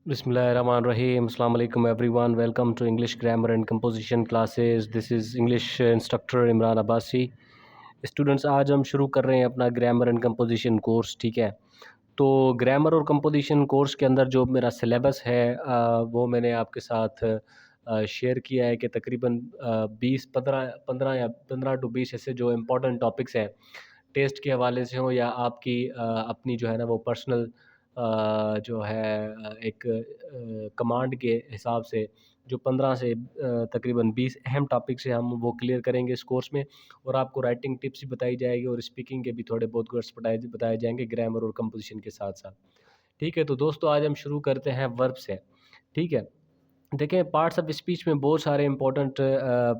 Bismillahirrahmanirrahim. Assalamu alaikum everyone. Welcome to English grammar and composition classes. This is English instructor Imran Abbasi. Students, आज हम शुरू कर रहे हैं अपना ग्रामर एंड कंपोजिशन कोर्स. ठीक है, तो ग्रामर और कंपोजिशन कोर्स के अंदर जो मेरा सिलेबस है वो मैंने आपके साथ शेयर किया है कि तकरीबन 15 टू 20 ऐसे जो इम्पोर्टेंट टॉपिक्स हैं टेस्ट के हवाले से हों या आपकी अपनी जो है ना वो पर्सनल जो है एक कमांड के हिसाब से जो 15 से तकरीबन 20 अहम टॉपिक से हम वो क्लियर करेंगे इस कोर्स में. और आपको राइटिंग टिप्स भी बताई जाएगी और स्पीकिंग के भी थोड़े बहुत कोर्स बताए जाएंगे ग्रामर और कंपोजिशन के साथ साथ. ठीक है, तो दोस्तों आज हम शुरू करते हैं वर्ब से. ठीक है, देखें पार्ट्स ऑफ स्पीच में बहुत सारे इंपॉर्टेंट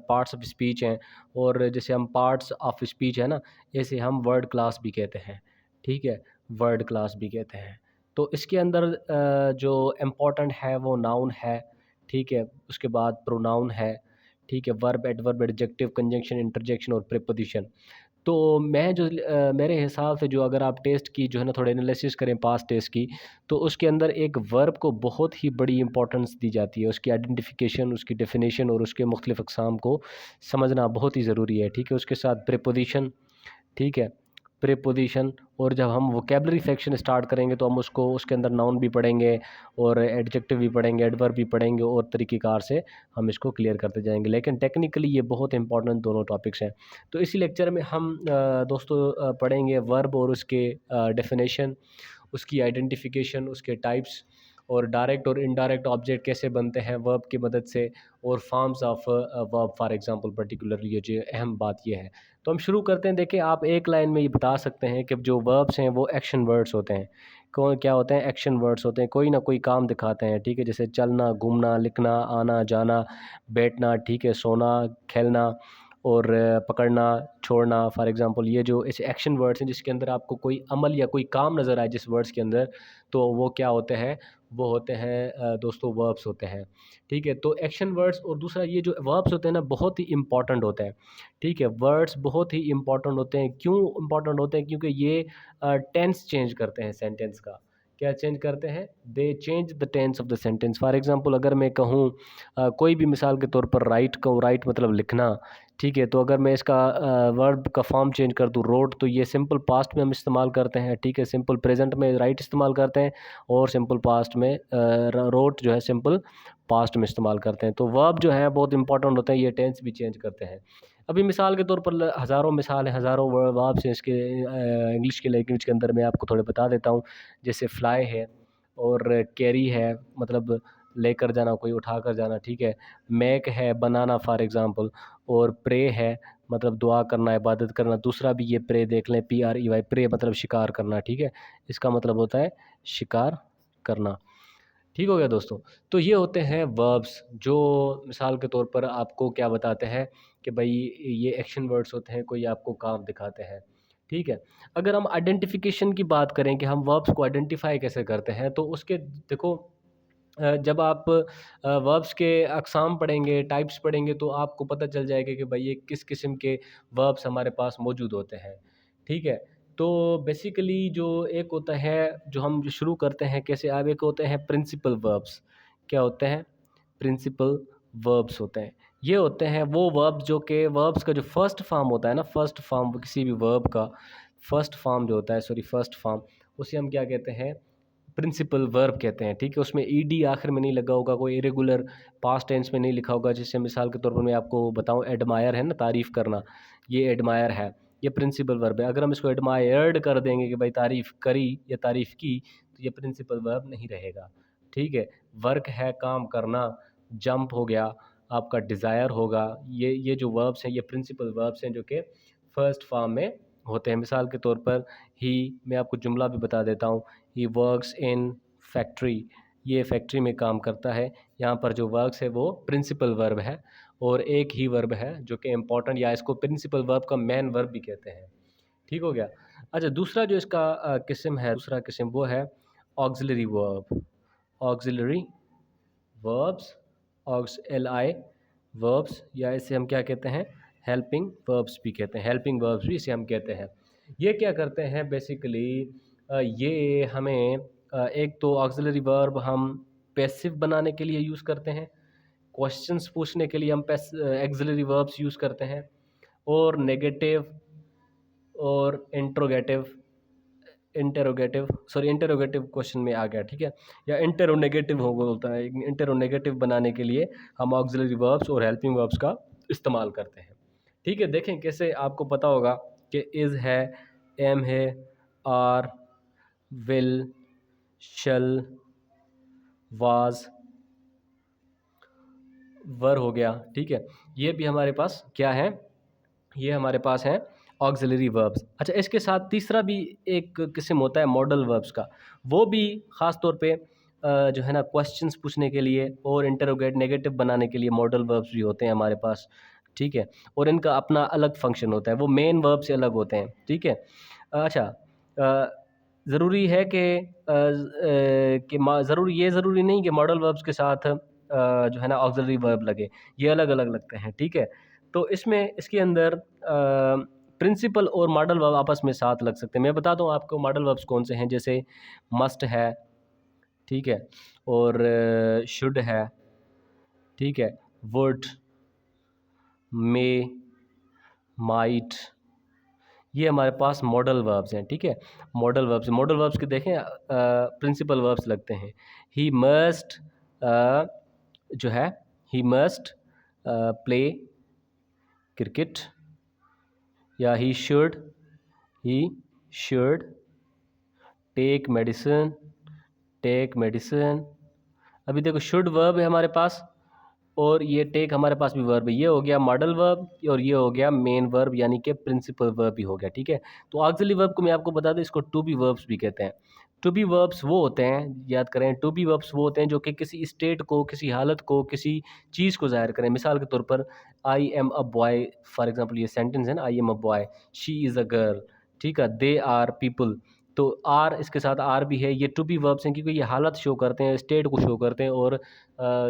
पार्ट्स ऑफ स्पीच हैं. और जैसे हम पार्ट्स ऑफ स्पीच है ना, ऐसे हम वर्ड क्लास भी कहते हैं. ठीक है, वर्ड क्लास भी कहते हैं. तो इसके अंदर जो इम्पोर्टेंट है वो नाउन है. ठीक है, उसके बाद प्रोनाउन है. ठीक है, verb, adverb, adjective, conjunction, interjection और प्रीपोजिशन. तो मैं जो मेरे हिसाब से जो अगर आप टेस्ट की जो है ना थोड़े एनालिसिस करें पास्ट टेस्ट की, तो उसके अंदर एक वर्ब को बहुत ही बड़ी इंपॉर्टेंस दी जाती है. उसकी आइडेंटिफिकेशन, उसकी डेफिनेशन और उसके मुख्तलिफ अक़साम को समझना बहुत ही ज़रूरी है. ठीक है, उसके साथ प्रीपोजिशन. ठीक है, प्रीपोजिशन. और जब हम वोकेबलरी सेक्शन स्टार्ट करेंगे तो हम उसको उसके अंदर नाउन भी पढ़ेंगे और एडजेक्टिव भी पढ़ेंगे, एडवर्ब भी पढ़ेंगे और तरीक़ेकार से हम इसको क्लियर करते जाएंगे. लेकिन टेक्निकली ये बहुत इंपॉर्टेंट दोनों टॉपिक्स हैं. तो इसी लेक्चर में हम दोस्तों पढ़ेंगे वर्ब और उसके डेफिनेशन, उसकी आइडेंटिफिकेशन, उसके टाइप्स और डायरेक्ट और इनडायरेक्ट ऑब्जेक्ट कैसे बनते हैं वर्ब की मदद से, और forms of verb for example particularly ये जो अहम बात ये है. तो हम शुरू करते हैं. देखिए, आप एक लाइन में ये बता सकते हैं कि जो वर्ब्स हैं वो एक्शन वर्ड्स होते हैं. कौन क्या होते हैं? एक्शन वर्ड्स होते हैं, कोई ना कोई काम दिखाते हैं. ठीक है, जैसे चलना, घूमना, लिखना, आना जाना, बैठना, ठीक है, सोना, खेलना और पकड़ना, छोड़ना. फॉर एग्जांपल ये जो ऐसे एक्शन वर्ड्स हैं जिसके अंदर आपको कोई अमल या कोई काम नज़र आए जिस वर्ड्स के अंदर, तो वो क्या होते हैं? वो होते हैं दोस्तों वर्ब्स होते हैं. ठीक है, तो एक्शन वर्ड्स. और दूसरा ये जो वर्ब्स होते हैं ना बहुत ही इंपॉर्टेंट होते हैं. ठीक है, वर्ड्स बहुत ही इंपॉर्टेंट होते हैं. क्यों इंपॉर्टेंट होते हैं? क्योंकि ये टेंस चेंज करते हैं सेंटेंस का. क्या चेंज करते हैं? They change the tense of the sentence. For example अगर मैं कहूँ कोई भी मिसाल के तौर पर राइट कहूँ, राइट मतलब लिखना. ठीक है, तो अगर मैं इसका वर्ब का फॉर्म चेंज कर दूँ रोट, तो ये सिंपल पास्ट में हम इस्तेमाल करते हैं. ठीक है, सिंपल प्रेजेंट में राइट इस्तेमाल करते हैं और सिंपल पास्ट में रोट जो है सिंपल पास्ट में इस्तेमाल करते हैं. तो वर्ब जो है बहुत इंपॉर्टेंट होते हैं, ये टेंस भी चेंज करते हैं. अभी मिसाल के तौर पर हज़ारों मिसाल हैं, हज़ारों वर्ब्स हैं इसके इंग्लिश के लैंग्वेज के अंदर. मैं आपको थोड़े बता देता हूँ. जैसे फ्लाई है और कैरी है, मतलब लेकर जाना, कोई उठा कर जाना. ठीक है, मेक है, बनाना फॉर एग्ज़ाम्पल. और प्रे है मतलब दुआ करना, इबादत करना. दूसरा भी ये प्रे देख लें, PREY, प्रे मतलब शिकार करना. ठीक है, इसका मतलब होता है शिकार करना. ठीक हो गया दोस्तों. तो ये होते हैं वर्ब्स जो मिसाल के तौर पर आपको क्या बताते हैं कि भाई ये एक्शन वर्ड्स होते हैं, कोई आपको काम दिखाते हैं. ठीक है, अगर हम आइडेंटिफिकेशन की बात करें कि हम वर्ब्स को आइडेंटिफाई कैसे करते हैं, तो उसके देखो जब आप वर्ब्स के अक़साम पढ़ेंगे, टाइप्स पढ़ेंगे, तो आपको पता चल जाएगा कि भाई ये किस किस्म के वर्ब्स हमारे पास मौजूद होते हैं. ठीक है, तो बेसिकली जो एक होता है जो हम जो शुरू करते हैं कैसे, अब एक होते हैं प्रिंसिपल वर्ब्स. क्या होते हैं? प्रिंसिपल वर्ब्स होते हैं. ये होते हैं वो वर्ब्स जो कि वर्ब्स का जो फर्स्ट फॉर्म होता है ना, फर्स्ट फॉर्म किसी भी वर्ब का फर्स्ट फॉर्म जो होता है, सॉरी फर्स्ट फॉर्म, उसे हम क्या कहते हैं? प्रिंसिपल वर्ब कहते हैं. ठीक है, उसमें ईडी आखिर में नहीं लगा होगा, कोई इरेगुलर पास्ट टेंस में नहीं लिखा होगा. जैसे मिसाल के तौर पर मैं आपको बताऊं, एडमायर है ना, तारीफ़ करना, ये एडमायर है, ये प्रिंसिपल वर्ब है. अगर हम इसको एडमायर्ड कर देंगे कि भाई तारीफ़ करी या तारीफ़ की, तो ये प्रिंसिपल वर्ब नहीं रहेगा. ठीक है, वर्क है काम करना, जंप हो गया, आपका डिज़ायर होगा. ये जो वर्ब्स हैं ये प्रिंसिपल वर्ब्स हैं जो कि फर्स्ट फॉर्म में होते हैं. मिसाल के तौर पर ही, मैं आपको जुमला भी बता देता हूँ. ही वर्क्स इन फैक्ट्री, ये फैक्ट्री में काम करता है. यहाँ पर जो वर्क्स है वो प्रिंसिपल वर्ब है और एक ही वर्ब है जो कि इम्पॉर्टेंट, या इसको प्रिंसिपल वर्ब का मेन वर्ब भी कहते हैं. ठीक हो गया. अच्छा, दूसरा जो इसका किस्म है, दूसरा किस्म वो है auxiliary verb. Auxiliary verbs, auxiliary LI verbs, या इसे हम क्या कहते हैं? हेल्पिंग वर्ब्स भी कहते हैं. हेल्पिंग वर्ब्स भी इसे हम कहते हैं. ये क्या करते हैं बेसिकली? ये हमें एक तो ऑक्सिलरी वर्ब हम पैसिव बनाने के लिए यूज़ करते हैं, क्वेश्चंस पूछने के लिए हम एक्सिलरी वर्ब्स यूज़ करते हैं, और नेगेटिव और इंटेरोगेटिव क्वेश्चन में आ गया, ठीक है, या इंटेरोनेगेटिव हो बोलता है, इंटेरोनेगेटिव बनाने के लिए हम ऑक्सिलरी वर्ब्स और हेल्पिंग वर्ब्स का इस्तेमाल करते हैं। ठीक है, देखें कैसे, आपको पता होगा कि इज़ है, एम है, आर, विल, शल, वाज, वर हो गया, ठीक है, ये भी हमारे पास क्या है, ये हमारे पास है ऑक्सिलरी वर्ब्स। अच्छा, इसके साथ तीसरा भी एक किस्म होता है मॉडल वर्ब्स का, वो भी ख़ास तौर पे जो है ना क्वेश्चंस पूछने के लिए और इंटरोगेट नेगेटिव बनाने के लिए मॉडल वर्ब्स भी होते हैं हमारे पास, ठीक है, और इनका अपना अलग फंक्शन होता है, वो मेन वर्ब से अलग होते हैं, ठीक है। अच्छा, ज़रूरी है कि ज़रूरी नहीं कि मॉडल वर्ब्स के साथ जो है ना ऑक्सिलरी वर्ब लगे, ये अलग अलग लगते हैं, ठीक है। तो इसमें इसके अंदर प्रिंसिपल और मॉडल वर्ब आपस में साथ लग सकते हैं। मैं बता दूं आपको मॉडल वर्ब्स कौन से हैं, जैसे मस्ट है, ठीक है, और शुड है, ठीक है, वुड, मे, माइट, ये हमारे पास मॉडल वर्ब्स हैं, ठीक है। मॉडल वर्ब्स के देखें प्रिंसिपल वर्ब्स लगते हैं। ही मस्ट जो है, ही मस्ट प्ले क्रिकेट, या ही शुड टेक मेडिसिन। अभी देखो, शुड वर्ब है हमारे पास, और ये टेक हमारे पास भी वर्ब है, ये हो गया मॉडल वर्ब और ये हो गया मेन वर्ब यानी कि प्रिंसिपल वर्ब भी हो गया, ठीक है। तो ऑक्सिलरी वर्ब को मैं आपको बता दूं, इसको टू बी वर्ब्स भी कहते हैं। टू बी वर्ब्स वो होते हैं, याद करें, टू बी वर्ब्स वो होते हैं जो कि किसी स्टेट को, किसी हालत को, किसी चीज़ को ज़ाहिर करें। मिसाल के तौर पर I am a boy, for example ये सेंटेंस है ना, I am a boy, she is a girl, ठीक है, दे आर पीपल, तो आर, इसके साथ आर भी है, ये टू बी वर्ब्स हैं क्योंकि ये हालत शो करते हैं, स्टेट को शो करते हैं, और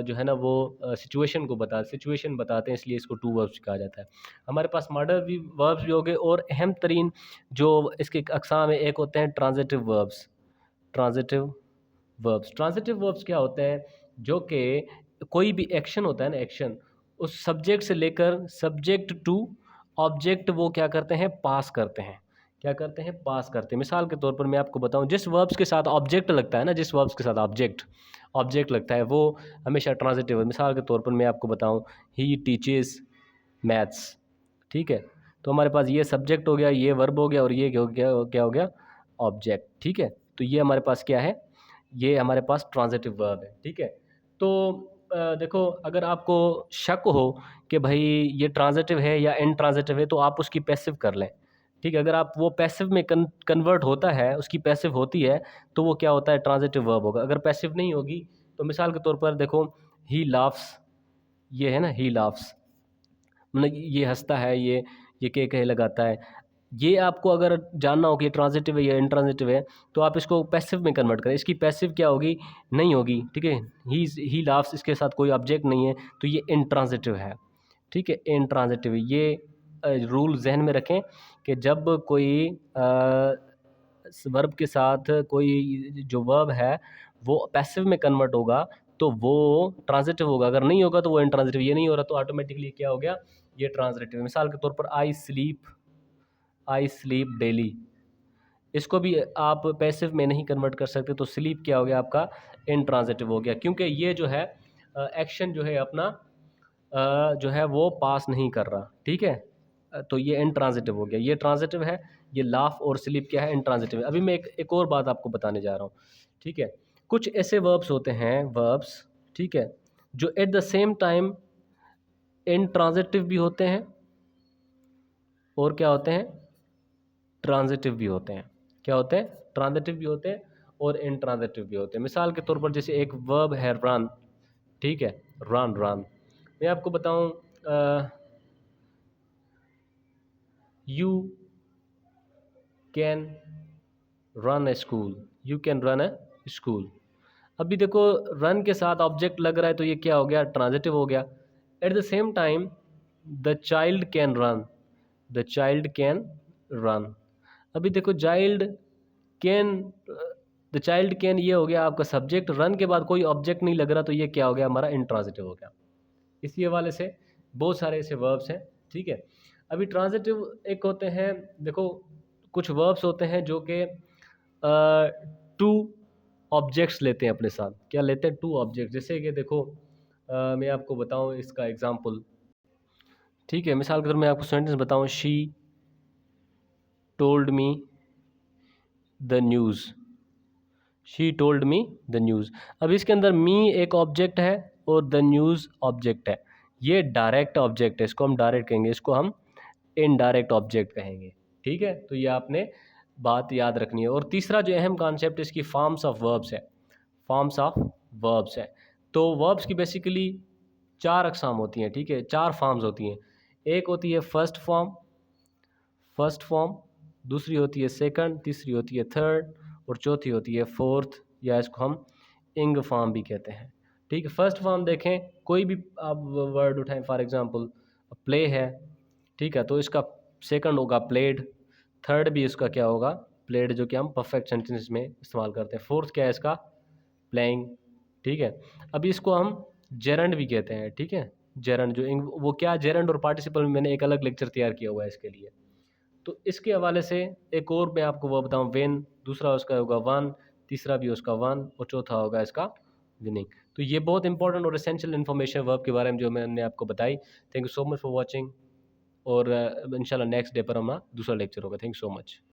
जो है ना वो सिचुएशन बताते हैं, इसलिए इसको टू वर्ब्स कहा जाता है। हमारे पास मॉडल भी वर्ब्स भी हो गए, और अहम तरीन जो इसके अक़साम है, एक होते हैं ट्रांजिटिव वर्ब्स। ट्रांजिटिव वर्ब्स क्या होते हैं, जो कि कोई भी एक्शन होता है ना, एक्शन, उस सब्जेक्ट से लेकर सब्जेक्ट टू ऑब्जेक्ट वो क्या करते हैं, पास करते हैं, पास करते हैं। मिसाल के तौर पर मैं आपको बताऊं, जिस वर्ब्स के साथ ऑब्जेक्ट लगता है ना, जिस वर्ब्स के साथ ऑब्जेक्ट लगता है, वो हमेशा ट्रांजिटिव है। मिसाल के तौर पर मैं आपको बताऊं, ही टीचेस मैथ्स, ठीक है, तो हमारे पास ये सब्जेक्ट हो गया, ये वर्ब हो गया, और ये क्या हो गया, ऑब्जेक्ट, ठीक है। तो ये हमारे पास क्या है, ये हमारे पास ट्रांजिटिव वर्ब है, ठीक है। तो देखो, अगर आपको शक हो कि भाई ये ट्रांजिटिव है या इनट्रांजिटिव है, तो आप उसकी पैसिव कर लें, ठीक है। अगर आप वो पैसिव में कन्वर्ट होता है, उसकी पैसिव होती है, तो वो क्या होता है, ट्रांजिटिव वर्ब होगा। अगर पैसिव नहीं होगी, तो मिसाल के तौर पर देखो, ही लाफ्स, ये है ना, ही लाफ्स, मतलब ये हंसता है, ये कह लगाता है। ये आपको अगर जानना हो कि ये ट्रांजिटिव है या इनट्रांजिटिव है, तो आप इसको पैसिव में कन्वर्ट करें। इसकी पैसिव क्या होगी, नहीं होगी, ठीक है। ही लाफ्स, इसके साथ कोई ऑब्जेक्ट नहीं है, तो ये इनट्रांजिटिव है, ठीक है, इनट्रांजिटिव। ये रूल जहन में रखें कि जब कोई वर्ब के साथ कोई जो वर्ब है वो पैसिव में कन्वर्ट होगा, तो वो ट्रांजिटिव होगा। अगर नहीं होगा तो वो इनट्रांजिटिव। ये नहीं हो रहा तो ऑटोमेटिकली क्या हो गया, ये ट्रांजिटिव। मिसाल के तौर पर आई स्लीप डेली, इसको भी आप पैसिव में नहीं कन्वर्ट कर सकते, तो स्लीप क्या हो गया आपका, इनट्रांजिटिव हो गया, क्योंकि ये जो है एक्शन जो है अपना जो है वो पास नहीं कर रहा, ठीक है। तो ये इनट्रांजिटिव हो गया, ये ट्रांजिटिव है। ये लाफ और स्लीप क्या है, इनट्रांजिटिव है। अभी मैं एक और बात आपको बताने जा रहा हूँ, ठीक है। कुछ ऐसे वर्ब्स होते हैं, वर्ब्स, ठीक है, जो at the same time intransitive भी होते हैं, और क्या होते हैं, ट्रांजिटिव भी होते हैं। क्या होते हैं, ट्रांजिटिव भी होते हैं और इनट्रांजिटिव भी होते हैं। मिसाल के तौर पर जैसे एक वर्ब है रन, ठीक है, रन। मैं आपको बताऊं, you can run A school. अभी देखो, रन के साथ ऑब्जेक्ट लग रहा है, तो ये क्या हो गया, ट्रांजिटिव हो गया। At the same time the child can run. अभी देखो, child can the child can ये हो गया आपका सब्जेक्ट, रन के बाद कोई ऑब्जेक्ट नहीं लग रहा तो ये क्या हो गया हमारा इंट्रांजिटिव हो गया। इसी हवाले से बहुत सारे ऐसे वर्ब्स हैं, ठीक है। अभी ट्रांजिटिव एक होते हैं, देखो कुछ वर्ब्स होते हैं जो कि टू ऑब्जेक्ट्स लेते हैं अपने साथ। क्या लेते हैं? Two object. जैसे कि देखो मैं आपको बताऊं इसका एग्जांपल, ठीक है। मिसाल के तौर मैं आपको सेंटेंस बताऊं, she told me the news, she told me the news. अब इसके अंदर मी एक ऑब्जेक्ट है और द न्यूज़ ऑब्जेक्ट है। ये डायरेक्ट ऑब्जेक्ट है, इसको हम डायरेक्ट कहेंगे, इसको हम इनडायरेक्ट ऑब्जेक्ट कहेंगे, ठीक है। तो ये आपने बात याद रखनी है। और तीसरा जो अहम कॉन्सेप्ट इसकी फॉर्म्स ऑफ वर्ब्स है, फॉर्म्स ऑफ वर्ब्स है। तो वर्ब्स की बेसिकली चार अकसाम होती हैं, ठीक है, चार फॉर्म्स होती हैं। एक होती है फर्स्ट फॉर्म, दूसरी होती है सेकंड, तीसरी होती है थर्ड और चौथी होती है फोर्थ, या इसको हम इंग फॉर्म भी कहते हैं, ठीक है। फर्स्ट फॉर्म देखें, कोई भी आप वर्ड उठाएं, फॉर एग्जांपल प्ले है, ठीक है, तो इसका सेकंड होगा प्लेड, थर्ड भी इसका क्या होगा प्लेड, जो कि हम परफेक्ट सेंटेंस में इस्तेमाल करते हैं। फोर्थ क्या है इसका प्लेइंग, ठीक है। अभी इसको हम जेरंड भी कहते हैं, ठीक है। जेरंड जो वो क्या, जेरंड और पार्टिसिपल में मैंने एक अलग लेक्चर तैयार किया हुआ है इसके लिए। तो इसके हवाले से एक और मैं आपको वो बताऊं, वेन, दूसरा उसका होगा वन, तीसरा भी उसका वन और चौथा होगा इसका विनिंग। तो ये बहुत इंपॉर्टेंट और एसेंशियल इन्फॉर्मेशन वर्ब के बारे में जो मैंने आपको बताई। Thank you so much for watching, और इंशाल्लाह नेक्स्ट डे पर हमारा दूसरा लेक्चर होगा। Thank you so much.